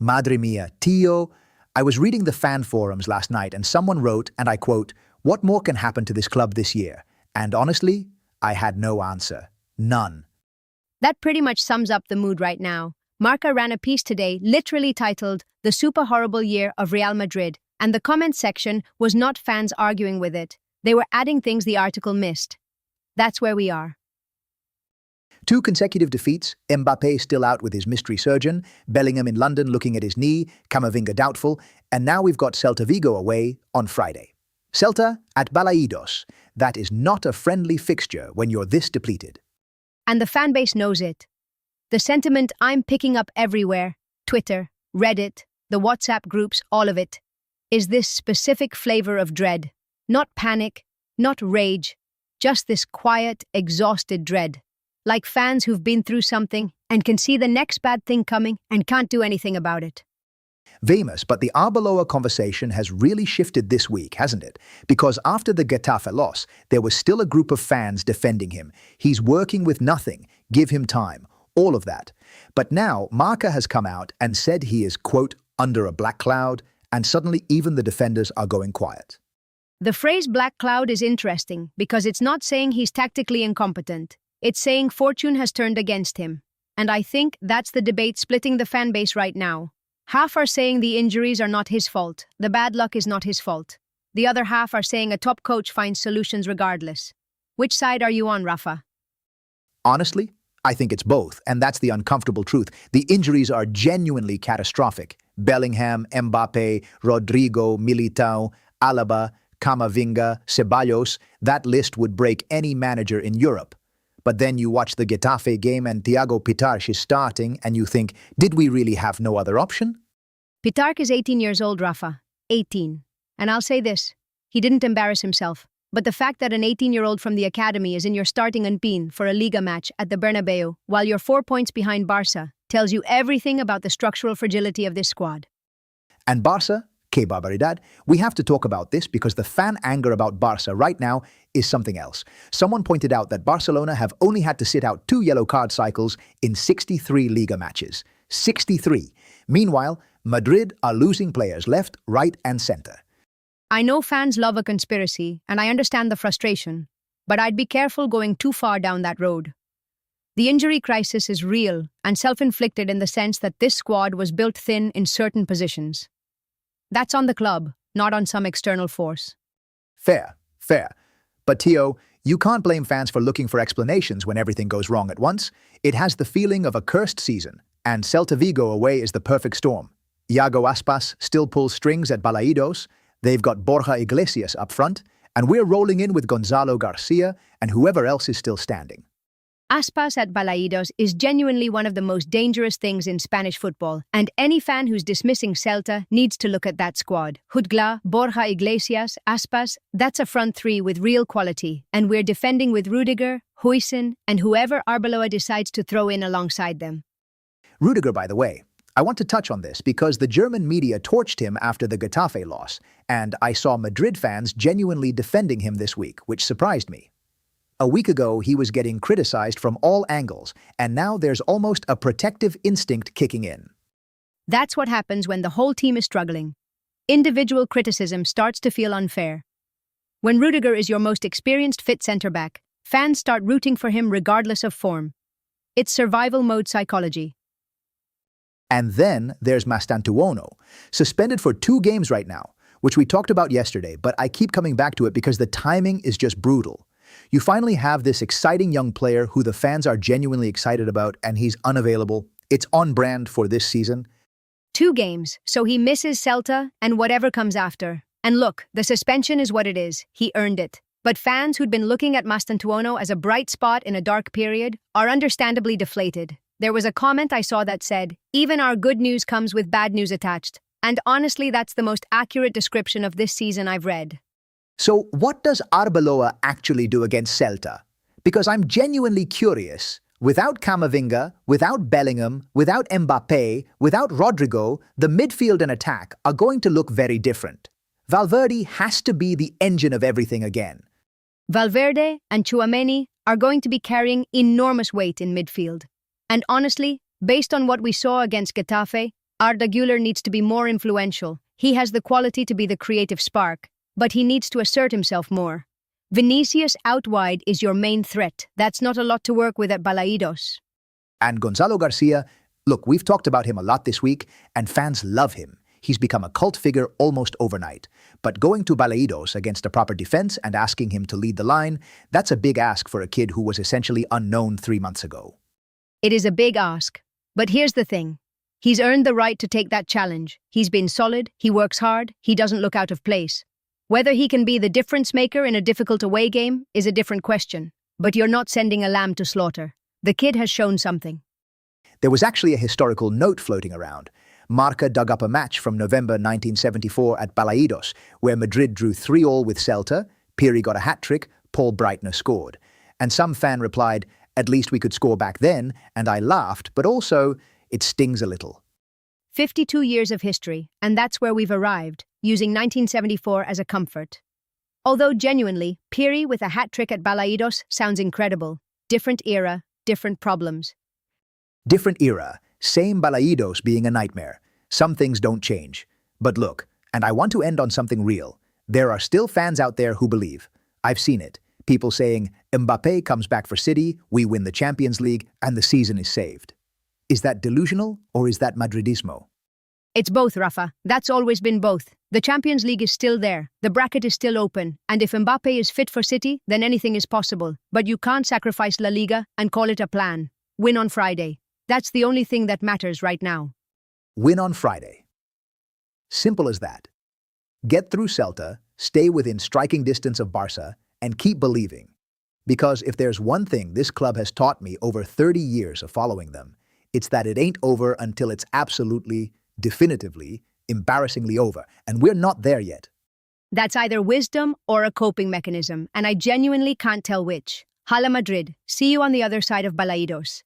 Madre mia, Tio. I was reading the fan forums last night and someone wrote, and I quote, "What more can happen to this club this year?" And honestly, I had no answer. None. That pretty much sums up the mood right now. Marca ran a piece today literally titled "The Super Horrible Year of Real Madrid," and the comment section was not fans arguing with it. They were adding things the article missed. That's where we are. 2 consecutive defeats, Mbappé still out with his mystery surgeon, Bellingham in London looking at his knee, Camavinga doubtful, and now we've got Celta Vigo away on Friday. Celta at Balaídos. That is not a friendly fixture when you're this depleted. And the fan base knows it. The sentiment I'm picking up everywhere, Twitter, Reddit, the WhatsApp groups, all of it, is this specific flavor of dread. Not panic, not rage, just this quiet, exhausted dread. Like fans who've been through something and can see the next bad thing coming and can't do anything about it. Famous, but the Arbeloa conversation has really shifted this week, hasn't it? Because after the Getafe loss, there was still a group of fans defending him. He's working with nothing, give him time, all of that. But now, Marca has come out and said he is, quote, under a black cloud, and suddenly even the defenders are going quiet. The phrase black cloud is interesting because it's not saying he's tactically incompetent. It's saying fortune has turned against him. And I think that's the debate splitting the fan base right now. Half are saying the injuries are not his fault, the bad luck is not his fault. The other half are saying a top coach finds solutions regardless. Which side are you on, Rafa? Honestly, I think it's both, and that's the uncomfortable truth. The injuries are genuinely catastrophic. Bellingham, Mbappé, Rodrigo, Militao, Alaba, Camavinga, Ceballos, that list would break any manager in Europe. But then you watch the Getafe game and Thiago Pitarch is starting and you think, did we really have no other option? Pitarch is 18 years old, Rafa. 18. And I'll say this, he didn't embarrass himself. But the fact that an 18-year-old from the academy is in your starting unbeaten for a Liga match at the Bernabeu while you're 4 points behind Barca tells you everything about the structural fragility of this squad. And Barca? Que barbaridad. We have to talk about this because the fan anger about Barca right now is something else. Someone pointed out that Barcelona have only had to sit out 2 yellow card cycles in 63 Liga matches. 63. Meanwhile, Madrid are losing players left, right and center. I know fans love a conspiracy, and I understand the frustration, but I'd be careful going too far down that road. The injury crisis is real and self-inflicted in the sense that this squad was built thin in certain positions. That's on the club, not on some external force. Fair. But Tio, you can't blame fans for looking for explanations when everything goes wrong at once. It has the feeling of a cursed season, and Celta Vigo away is the perfect storm. Iago Aspas still pulls strings at Balaídos, they've got Borja Iglesias up front, and we're rolling in with Gonzalo Garcia and whoever else is still standing. Aspas at Balaídos is genuinely one of the most dangerous things in Spanish football, and any fan who's dismissing Celta needs to look at that squad. Hudgla, Borja Iglesias, Aspas, that's a front three with real quality, and we're defending with Rudiger, Huijsen, and whoever Arbeloa decides to throw in alongside them. Rudiger, by the way, I want to touch on this because the German media torched him after the Getafe loss, and I saw Madrid fans genuinely defending him this week, which surprised me. A week ago, he was getting criticized from all angles, and now there's almost a protective instinct kicking in. That's what happens when the whole team is struggling. Individual criticism starts to feel unfair. When Rudiger is your most experienced fit centre-back, fans start rooting for him regardless of form. It's survival mode psychology. And then there's Mastantuono, suspended for 2 games right now, which we talked about yesterday, but I keep coming back to it because the timing is just brutal. You finally have this exciting young player who the fans are genuinely excited about, and he's unavailable. It's on brand for this season. 2 games, so he misses Celta and whatever comes after. And look, the suspension is what it is. He earned it. But fans who'd been looking at Mastantuono as a bright spot in a dark period are understandably deflated. There was a comment I saw that said, "Even our good news comes with bad news attached." And honestly, that's the most accurate description of this season I've read. So what does Arbeloa actually do against Celta? Because I'm genuinely curious. Without Camavinga, without Bellingham, without Mbappé, without Rodrigo, the midfield and attack are going to look very different. Valverde has to be the engine of everything again. Valverde and Tchouaméni are going to be carrying enormous weight in midfield. And honestly, based on what we saw against Getafe, Arda Güler needs to be more influential. He has the quality to be the creative spark, but he needs to assert himself more. Vinicius out wide is your main threat. That's not a lot to work with at Balaídos. And Gonzalo Garcia, look, we've talked about him a lot this week, and fans love him. He's become a cult figure almost overnight. But going to Balaídos against a proper defense and asking him to lead the line, that's a big ask for a kid who was essentially unknown 3 months ago. It is a big ask. But here's the thing. He's earned the right to take that challenge. He's been solid, he works hard, he doesn't look out of place. Whether he can be the difference maker in a difficult away game is a different question. But you're not sending a lamb to slaughter. The kid has shown something. There was actually a historical note floating around. Marca dug up a match from November 1974 at Balaídos, where Madrid drew 3-3 with Celta, Piri got a hat-trick, Paul Breitner scored. And some fan replied, "At least we could score back then," and I laughed, but also, it stings a little. 52 years of history, and that's where we've arrived, using 1974 as a comfort. Although genuinely, Piri with a hat-trick at Balaídos sounds incredible. Different era, different problems. Different era, same Balaídos being a nightmare. Some things don't change. But look, and I want to end on something real. There are still fans out there who believe. I've seen it. People saying, Mbappé comes back for City, we win the Champions League, and the season is saved. Is that delusional, or is that Madridismo? It's both, Rafa. That's always been both. The Champions League is still there, the bracket is still open, and if Mbappé is fit for City, then anything is possible. But you can't sacrifice La Liga and call it a plan. Win on Friday. That's the only thing that matters right now. Win on Friday. Simple as that. Get through Celta, stay within striking distance of Barca, and keep believing. Because if there's one thing this club has taught me over 30 years of following them, it's that it ain't over until it's absolutely, definitively, embarrassingly over, and we're not there yet. That's either wisdom or a coping mechanism, and I genuinely can't tell which. Hala Madrid, see you on the other side of Balaídos.